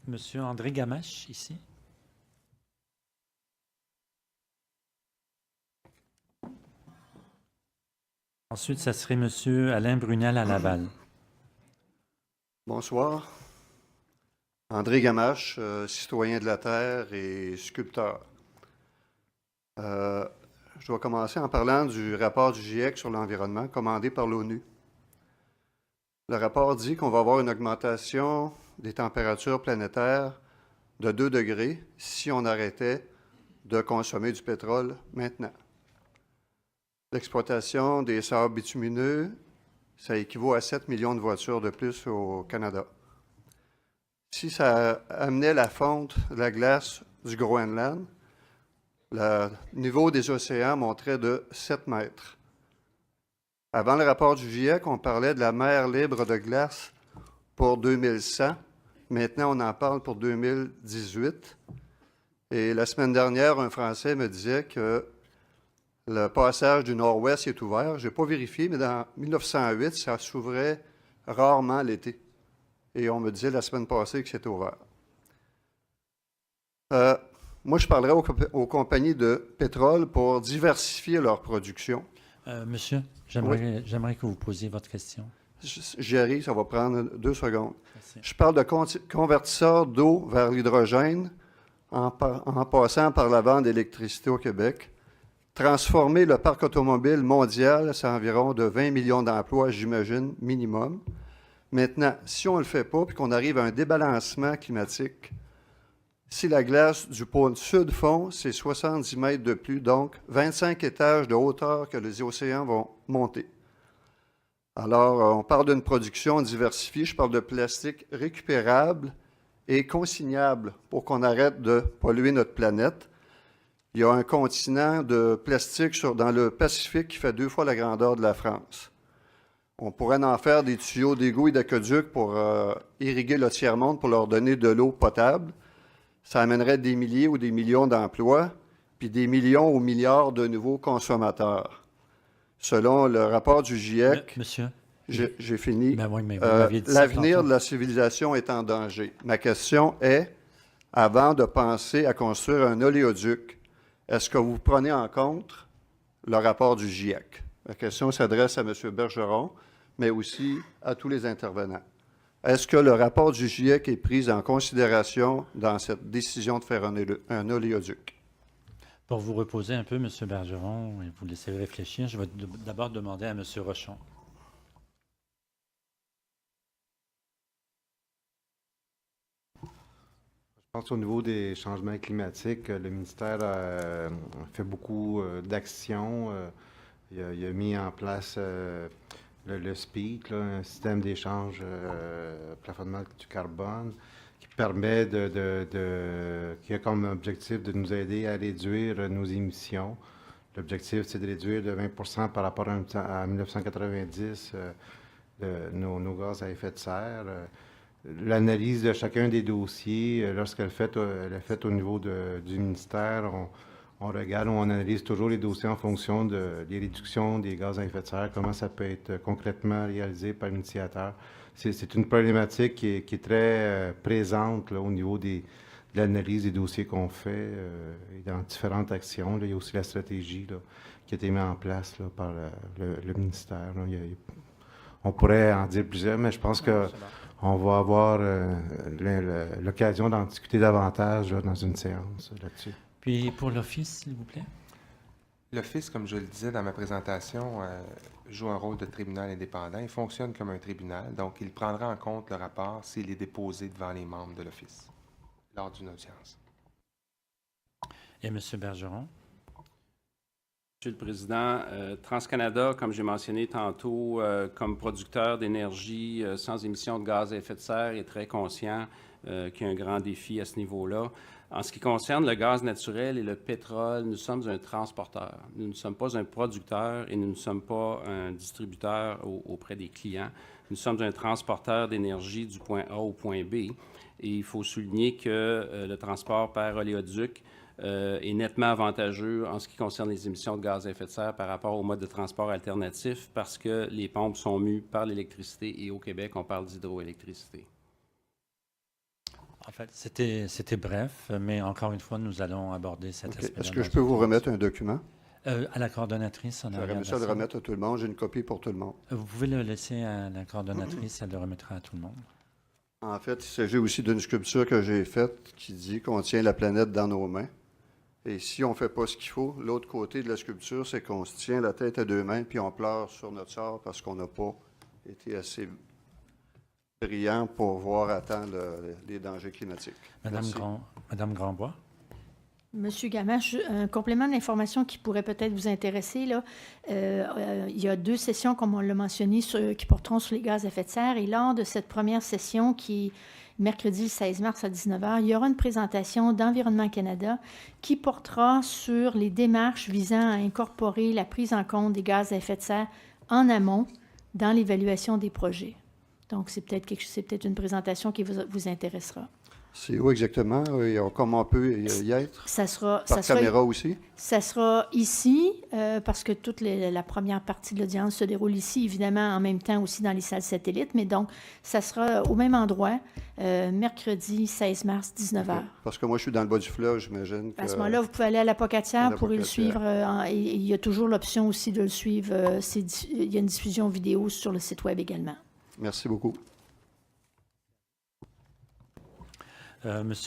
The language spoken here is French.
Monsieur André Gamache, ici. Ensuite, ça serait Monsieur Alain Brunel à Laval. Bonsoir. André Gamache, citoyen de la Terre et sculpteur. Je dois commencer en parlant du rapport du GIEC sur l'environnement commandé par l'ONU. Le rapport dit qu'on va avoir une augmentation des températures planétaires de 2 degrés si on arrêtait de consommer du pétrole maintenant. L'exploitation des sables bitumineux, ça équivaut à 7 millions de voitures de plus au Canada. Si ça amenait la fonte de la glace du Groenland, le niveau des océans monterait de 7 mètres. Avant le rapport du GIEC, on parlait de la mer libre de glace pour 2100. Maintenant, on en parle pour 2018. Et la semaine dernière, un Français me disait que le passage du Nord-Ouest est ouvert. Je n'ai pas vérifié, mais dans 1908, ça s'ouvrait rarement l'été. Et on me disait la semaine passée que c'était ouvert. Moi, je parlerai aux compagnies de pétrole pour diversifier leur production. Monsieur, j'aimerais que vous posiez votre question. J'y arrive, ça va prendre 2 secondes. Merci. Je parle de convertisseurs d'eau vers l'hydrogène en passant par la vente d'électricité au Québec. Transformer le parc automobile mondial, c'est environ de 20 millions d'emplois, j'imagine, minimum. Maintenant, si on ne le fait pas, puis qu'on arrive à un débalancement climatique, si la glace du pôle sud fond, c'est 70 mètres de plus, donc 25 étages de hauteur que les océans vont monter. Alors, on parle d'une production diversifiée, je parle de plastique récupérable et consignable pour qu'on arrête de polluer notre planète. Il y a un continent de plastique dans le Pacifique qui fait 2 fois la grandeur de la France. On pourrait en faire des tuyaux d'égouts et d'aqueducs pour irriguer le tiers-monde pour leur donner de l'eau potable. Ça amènerait des milliers ou des millions d'emplois, puis des millions ou milliards de nouveaux consommateurs. Selon le rapport du GIEC, Monsieur, j'ai fini, ben oui, mais vous m'aviez dit ça l'avenir tantôt. de la civilisation est en danger. Ma question est, avant de penser à construire un oléoduc, est-ce que vous prenez en compte le rapport du GIEC? La question s'adresse à M. Bergeron, mais aussi à tous les intervenants. Est-ce que le rapport du GIEC est pris en considération dans cette décision de faire un oléoduc? Pour vous reposer un peu, M. Bergeron, et vous laisser réfléchir, je vais d'abord demander à M. Rochon. Je pense au niveau des changements climatiques, le ministère fait beaucoup d'actions. Il a mis en place le SPEAK, un système d'échange plafonnement du carbone, qui permet qui a comme objectif de nous aider à réduire nos émissions. L'objectif, c'est de réduire de 20 par rapport à 1990 nos gaz à effet de serre. L'analyse de chacun des dossiers, lorsqu'elle est faite au niveau du ministère, on regarde, on analyse toujours les dossiers en fonction des réductions des gaz à effet de serre, comment ça peut être concrètement réalisé par l'initiateur. C'est une problématique qui est très présente là, au niveau de l'analyse des dossiers qu'on fait et dans différentes actions. Là, il y a aussi la stratégie là, qui a été mise en place là, par le ministère. Là. On pourrait en dire plusieurs, mais je pense que on va avoir l'occasion d'en discuter davantage là, dans une séance là-dessus. Puis pour l'Office, s'il vous plaît. L'Office, comme je le disais dans ma présentation, joue un rôle de tribunal indépendant. Il fonctionne comme un tribunal, donc il prendra en compte le rapport s'il est déposé devant les membres de l'Office lors d'une audience. Et M. Bergeron. Monsieur le Président, TransCanada, comme j'ai mentionné tantôt, comme producteur d'énergie sans émissions de gaz à effet de serre, est très conscient qu'il y a un grand défi à ce niveau-là. En ce qui concerne le gaz naturel et le pétrole, nous sommes un transporteur. Nous ne sommes pas un producteur et nous ne sommes pas un distributeur auprès des clients. Nous sommes un transporteur d'énergie du point A au point B. Et il faut souligner que le transport par oléoduc est nettement avantageux en ce qui concerne les émissions de gaz à effet de serre par rapport au mode de transport alternatif parce que les pompes sont mues par l'électricité et au Québec, on parle d'hydroélectricité. En fait, c'était bref, mais encore une fois, nous allons aborder cet OK. aspect. Est-ce que je peux vous remettre un document? À la coordonnatrice, on J'aurais aimé ça le remettre à tout le monde. J'ai une copie pour tout le monde. Vous pouvez le laisser à la coordonnatrice, elle le remettra à tout le monde. En fait, il s'agit aussi d'une sculpture que j'ai faite qui dit qu'on tient la planète dans nos mains. Et si on ne fait pas ce qu'il faut, l'autre côté de la sculpture, c'est qu'on se tient la tête à deux mains puis on pleure sur notre sort parce qu'on n'a pas été assez brillant pour voir à temps les dangers climatiques. Merci. Madame Grandbois? Monsieur Gamache, un complément d'information qui pourrait peut-être vous intéresser, là. Il y a 2 sessions, comme on l'a mentionné, qui porteront sur les gaz à effet de serre. Et lors de cette première session, qui est mercredi le 16 mars à 19h, il y aura une présentation d'Environnement Canada qui portera sur les démarches visant à incorporer la prise en compte des gaz à effet de serre en amont dans l'évaluation des projets. Donc, c'est peut-être une présentation qui vous intéressera. C'est où exactement? Comment on peut y être? Par caméra aussi? Ça sera ici, parce que toute la première partie de l'audience se déroule ici, évidemment, en même temps aussi dans les salles satellites, mais donc, ça sera au même endroit, mercredi 16 mars, 19h. Parce que moi, je suis dans le bas du fleuve, j'imagine. À ce moment-là, vous pouvez aller à l'Apocatière pour le l'Apocatière. suivre. Et il y a toujours l'option aussi de le suivre. Il y a une diffusion vidéo sur le site Web également. Merci beaucoup. Monsieur